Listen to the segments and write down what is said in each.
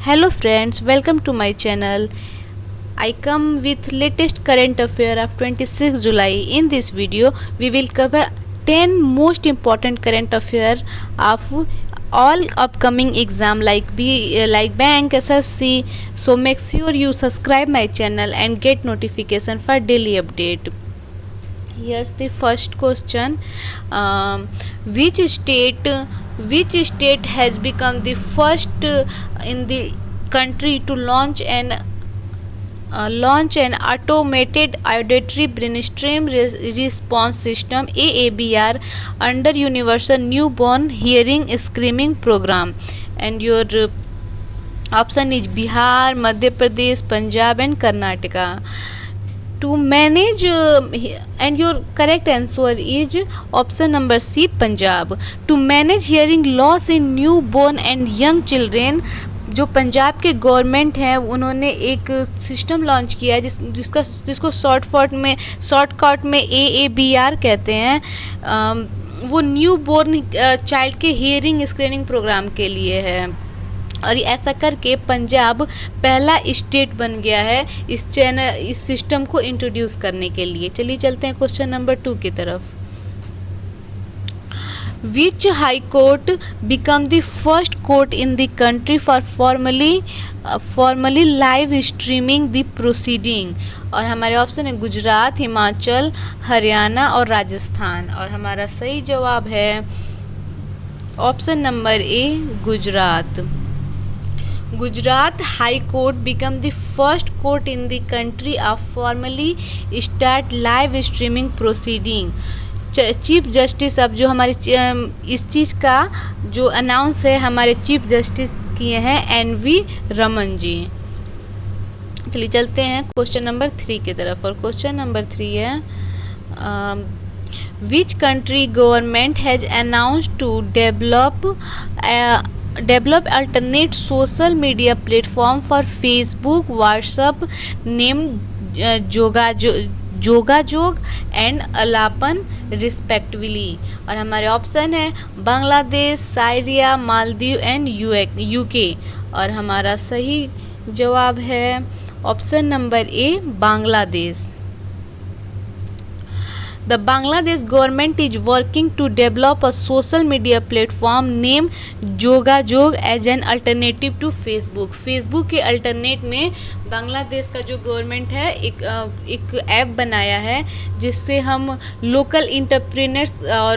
Hello friends, welcome to my channel. I come with latest current affair of 26 July. In this video, we will cover 10 most important current affair of all upcoming exam like bank SSC. So make sure you subscribe my channel and get notification for daily update. Here's the first question. Which state has become the first in the country to launch an automated auditory brainstream response system AABR under Universal Newborn Hearing Screening Program? And your option is Bihar, Madhya Pradesh, Punjab and Karnataka. To manage and your correct answer is option number C, Punjab. To manage hearing loss in newborn and young children, जो पंजाब के government हैं उन्होंने एक system launch किया है जिसको shortcut में AABR कहते हैं. वो न्यू बोर्न चाइल्ड के हियरिंग स्क्रीनिंग प्रोग्राम के लिए है और ऐसा करके पंजाब पहला स्टेट बन गया है इस सिस्टम को इंट्रोड्यूस करने के लिए. चलिए चलते हैं क्वेश्चन नंबर 2 की तरफ. Which high court become the first court in the country for formally live streaming the proceeding? और हमारे ऑप्शन है गुजरात, हिमाचल, हरियाणा और राजस्थान. और हमारा सही जवाब है option number A, Gujarat. Gujarat High Court become the first court in the country of formally start live streaming proceeding. Chief justice अब जो हमारे इस चीज़ का जो अनाउंस है हमारे चीफ जस्टिस किए हैं NV रमन जी. चलिए चलते हैं क्वेश्चन नंबर 3 की तरफ. और क्वेश्चन नंबर 3 है which country government has announced to develop alternate social media platform for Facebook, WhatsApp named Jogajog and Alapon respectively. और हमारे ऑप्शन है Bangladesh, Syria, Maldives and UK. और हमारा सही जवाब है option number A, Bangladesh. The Bangladesh government is working to develop a social media platform named जोगाजोग as an alternative to Facebook. Facebook के alternate में बांग्लादेश का जो गवर्नमेंट है एक ऐप बनाया है जिससे हम लोकल इंटरप्रेनर्स और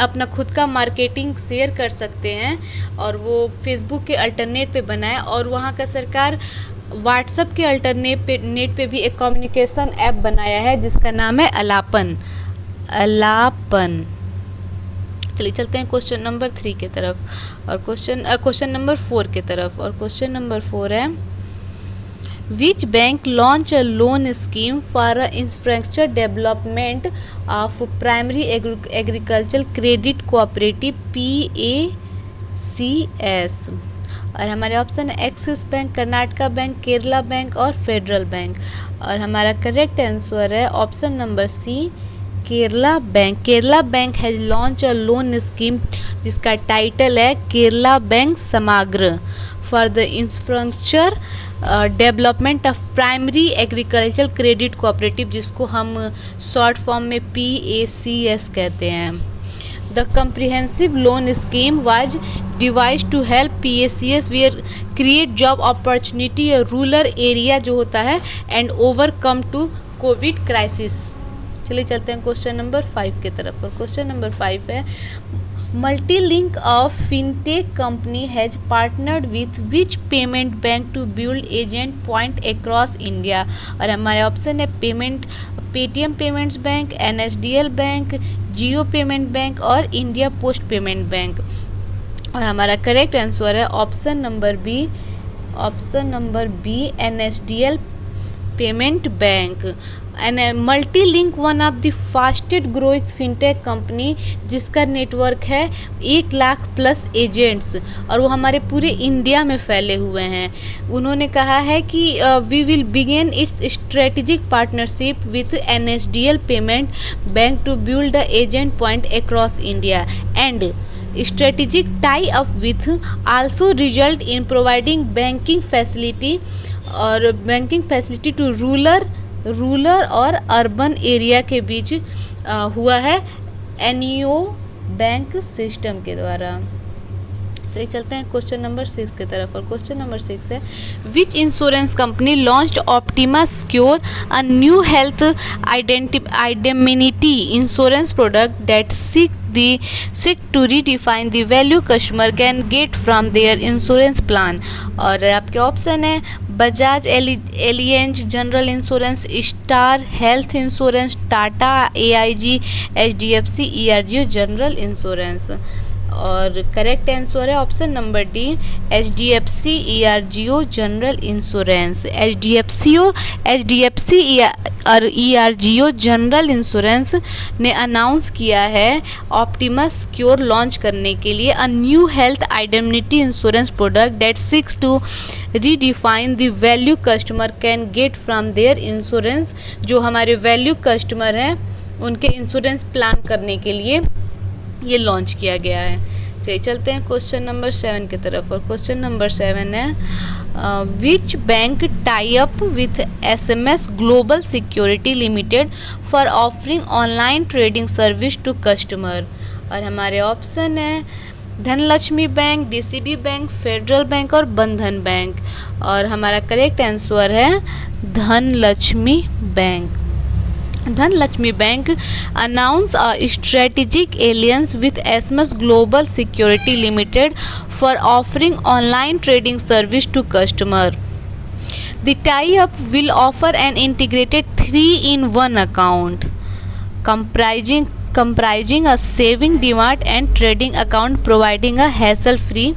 अपना खुद का मार्केटिंग शेयर कर सकते हैं. और वो फेसबुक के अल्टरनेट पे बना है और वहाँ का सरकार व्हाट्सएप के अल्टरनेट पे भी एक कम्युनिकेशन ऐप बनाया है जिसका नाम है अलापन. चलिए चलते हैं क्वेश्चन नंबर 3 की तरफ और क्वेश्चन नंबर 4 की तरफ. और क्वेश्चन नंबर 4 है which bank launch a loan scheme for infrastructure development of primary agriculture credit cooperative PACS. और हमारे ऑप्शन है Axis bank, Karnataka bank, Kerala bank और फेडरल बैंक. और हमारा करेक्ट आंसर है option number C, Kerala bank. Kerala bank has launch a loan scheme जिसका title है Kerala bank Samagra for the infrastructure development of primary agriculture credit cooperative जिसको हम शॉर्ट फॉर्म में PACS कहते हैं. The comprehensive loan scheme was devised to help PACS create job opportunity a rural area जो होता है and overcome to COVID crisis. चलिए चलते हैं क्वेश्चन नंबर 5 की तरफ. और क्वेश्चन नंबर 5 है Multilink of fintech company has partnered with which payment bank to build agent point across India? और हमारे ऑप्शन है Paytm payments bank, NSDL bank, Jio payment bank और इंडिया पोस्ट पेमेंट बैंक. और हमारा करेक्ट आंसर है option number B NSDL payment bank. And multilink one of the fastest growing fintech company जिसका network है 1 lakh plus agents और वो हमारे पूरे इंडिया में फैले हुए हैं. उन्होंने कहा है कि we will begin its strategic partnership with NSDL payment bank to build the agent point across India and strategic tie-up with also result in providing banking facility to rural और अर्बन एरिया के बीच हुआ है NEO bank system के द्वारा। चलिए चलते हैं question number 6 की तरफ, और क्वेश्चन नंबर 6 है which insurance company launched Optima Secure a new health indemnity insurance product that seek to redefine the value customer can get from their insurance plan। और आपके ऑप्शन है Bajaj Allianz general insurance, star health insurance, Tata AIG, HDFC ERGO general insurance. और correct answer है option number D HDFC ERGO general insurance. HDFC और ERGO general insurance ने announce किया है Optima Secure launch करने के लिए a new health identity insurance product that seeks to redefine the value customer can get from their insurance. जो हमारे value customer हैं उनके इंश्योरेंस प्लान करने के लिए ये लॉन्च किया गया है। चलिए चलते हैं क्वेश्चन नंबर 7 की तरफ, और क्वेश्चन नंबर 7 है which bank tie up with SMS global security limited for offering online trading service to customer. और हमारे ऑप्शन है Dhanlaxmi bank, DCB bank, Federal bank और बंधन बैंक। और हमारा करेक्ट आंसर है Dhanlaxmi bank. Dhanlaxmi bank announced a strategic alliance with SMS Global Security Limited for offering online trading service to customer. The tie-up will offer an integrated 3-in-1 account comprising a saving, demat and trading account, providing a hassle-free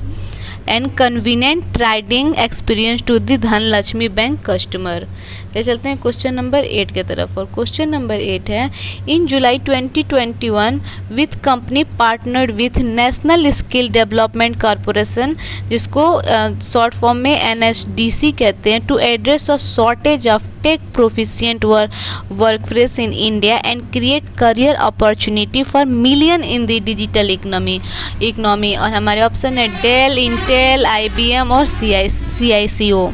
and convenient trading experience to the Dhanlaxmi bank customer. ले चलते हैं question number 8 की तरफ, और question number 8 है in July 2021 with company partnered with national skill development corporation, जिसको short form में NSDC कहते हैं, to address a shortage of tech proficient workforce in India and create career opportunity for million in the digital economy. और हमारे option है Dell, Intel, IBM और CICO।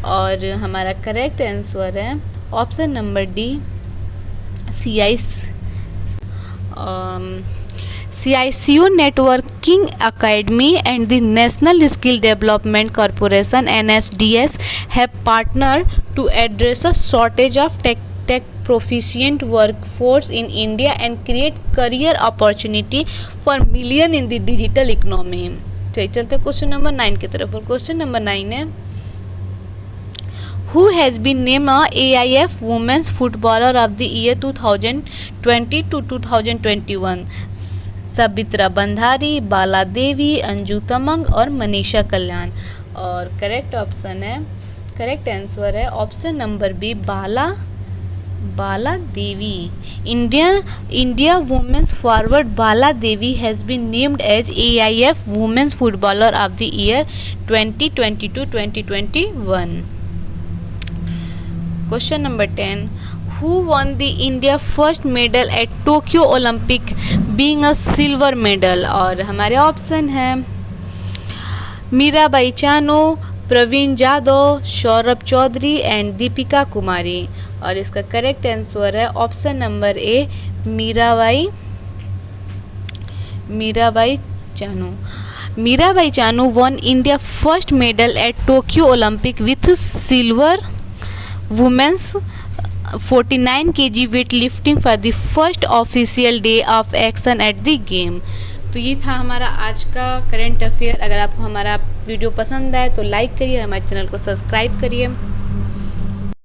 और हमारा करेक्ट आंसर है option number D CICO networking academy and the national skill development corporation NSDS have partner to address a shortage of tech proficient workforce in India and create career opportunity for million in the digital economy। चलते question number 9 की तरफ, और question number 9 है Who has been named a AIF Women's Footballer of the Year 2020 to 2021? सबित्रा बंधारी, बाला देवी, अंजू तमंग और मनीषा कल्याण। और correct answer है option number B Bala Devi. India Women's Forward Bala Devi has been named as AIF Women's Footballer of the Year 2020-2021। Question number 10. Who won the India first medal at Tokyo Olympic being a silver medal? और हमारे option हैं Mirabai Chanu, Praveen Jadav, Saurabh Chaudhary and Deepika Kumari. और इसका correct answer है option number A Mirabai Chanu. Mirabai Chanu won India first medal at Tokyo Olympic with silver women's 49 kg weightlifting for the first official day of action at the game। तो ये था हमारा आज का करंट अफेयर। अगर आपको हमारा वीडियो पसंद आए तो लाइक करिए, हमारे चैनल को सब्सक्राइब करिए।